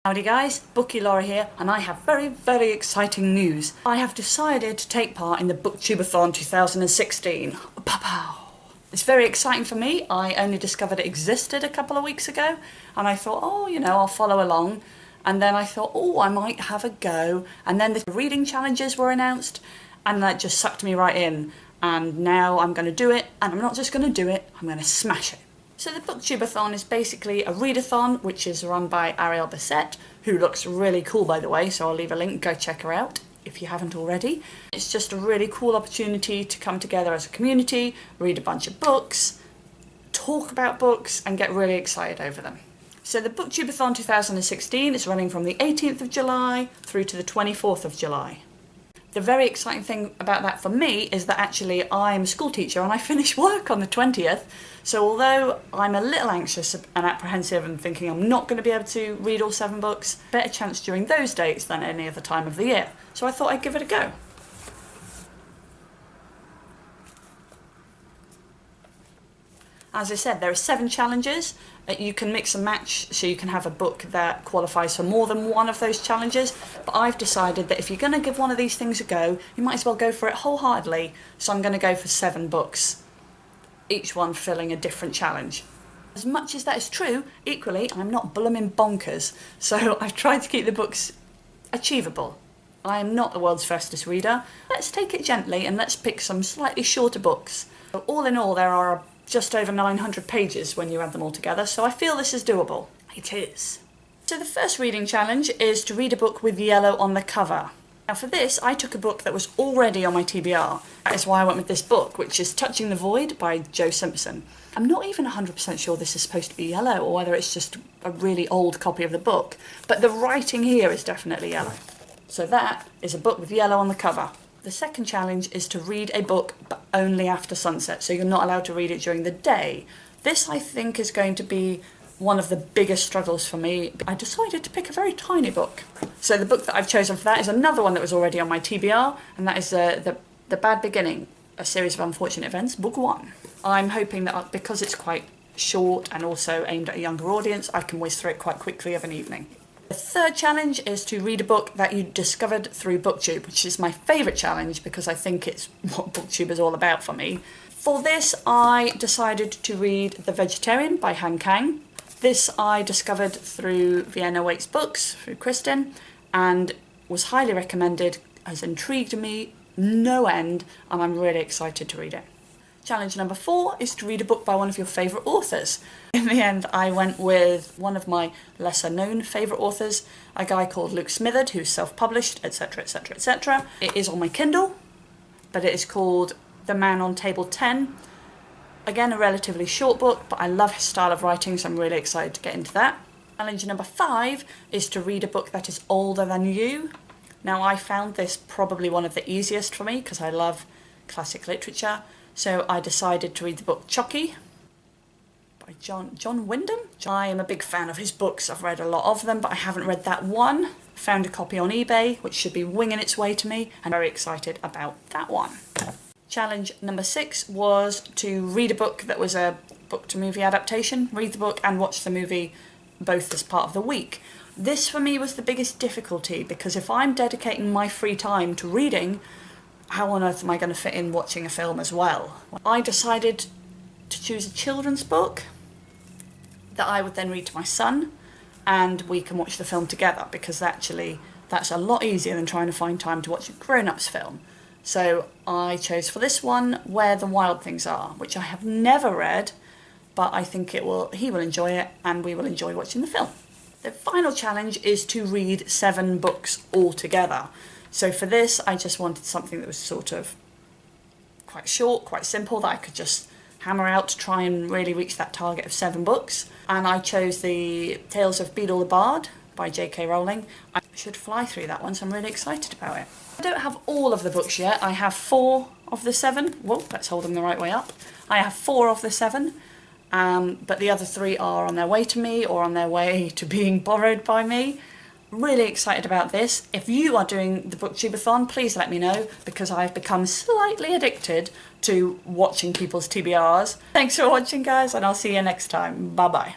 Howdy guys, Bookie Laura here, and I have very exciting news. I have decided to take part in the BookTube-A-Thon 2016. Pow! It's very exciting for me. I only discovered it existed a couple of weeks ago, and I thought, oh, you know, I'll follow along. And then I thought, oh, I might have a go. And then the reading challenges were announced, and that just sucked me right in. And now I'm going to do it, and I'm not just going to do it, I'm going to smash it. So the BookTube-A-Thon is basically a read-a-thon, which is run by Ariel Bissett, who looks really cool, by the way, so I'll leave a link, go check her out if you haven't already. It's just a really cool opportunity to come together as a community, read a bunch of books, talk about books, and get really excited over them. So the BookTube-A-Thon 2016 is running from the 18th of July through to the 24th of July. The very exciting thing about that for me is that actually I'm a school teacher and I finish work on the 20th. So although I'm a little anxious and apprehensive and thinking I'm not going to be able to read all 7 books, better chance during those dates than any other time of the year. So I thought I'd give it a go. As I said, there are 7 challenges. You can mix and match, so you can have a book that qualifies for more than one of those challenges. But I've decided that if you're going to give one of these things a go, you might as well go for it wholeheartedly. So I'm going to go for 7 books, each one filling a different challenge. As much as that is true, equally, I'm not blooming bonkers. So I've tried to keep the books achievable. I am not the world's fastest reader. Let's take it gently and let's pick some slightly shorter books. So all in all, there are just over 900 pages when you add them all together, so I feel this is doable. It is. So the first reading challenge is to read a book with yellow on the cover. Now for this, I took a book that was already on my TBR. That is why I went with this book, which is Touching the Void by Jo Simpson. I'm not even 100% sure this is supposed to be yellow or whether it's just a really old copy of the book, but the writing here is definitely yellow. So that is a book with yellow on the cover. The second challenge is to read a book, but only after sunset, so you're not allowed to read it during the day. This, I think, is going to be one of the biggest struggles for me. I decided to pick a very tiny book. So the book that I've chosen for that is another one that was already on my TBR, and that is The Bad Beginning, A Series of Unfortunate Events, Book 1. I'm hoping that because it's quite short and also aimed at a younger audience, I can whiz through it quite quickly of an evening. The third challenge is to read a book that you discovered through BookTube, which is my favourite challenge because I think it's what BookTube is all about for me. For this, I decided to read The Vegetarian by Han Kang. This I discovered through Vienna Waits Books, through Kristen, and was highly recommended, has intrigued me no end, and I'm really excited to read it. Challenge number 4 is to read a book by one of your favourite authors. In the end, I went with one of my lesser known favourite authors, a guy called Luke Smitherd, who's self-published, etc, etc, etc. It is on my Kindle, but it is called The Man on Table 10. Again, a relatively short book, but I love his style of writing, so I'm really excited to get into that. Challenge number 5 is to read a book that is older than you. Now, I found this probably one of the easiest for me because I love classic literature. So I decided to read the book Chucky by John Wyndham. I am a big fan of his books. I've read a lot of them, but I haven't read that one. Found a copy on eBay, which should be winging its way to me, and very excited about that one. Challenge number 6 was to read a book that was a book-to-movie adaptation. Read the book and watch the movie both as part of the week. This for me was the biggest difficulty because if I'm dedicating my free time to reading, how on earth am I going to fit in watching a film as well? I decided to choose a children's book that I would then read to my son, and we can watch the film together because actually that's a lot easier than trying to find time to watch a grown-ups film. So I chose for this one Where the Wild Things Are, which I have never read, but I think he will enjoy it and we will enjoy watching the film. The final challenge is to read 7 books altogether. So for this, I just wanted something that was sort of quite short, quite simple, that I could just hammer out to try and really reach that target of 7 books. And I chose the Tales of Beedle the Bard by J.K. Rowling. I should fly through that one, so I'm really excited about it. I don't have all of the books yet. I have 4 of the 7. Whoa, let's hold them the right way up. I have 4 of the 7, but the other 3 are on their way to me or on their way to being borrowed by me. Really excited about this. If you are doing the BookTube-A-Thon, please let me know because I've become slightly addicted to watching people's TBRs. Thanks for watching, guys, and I'll see you next time. Bye bye.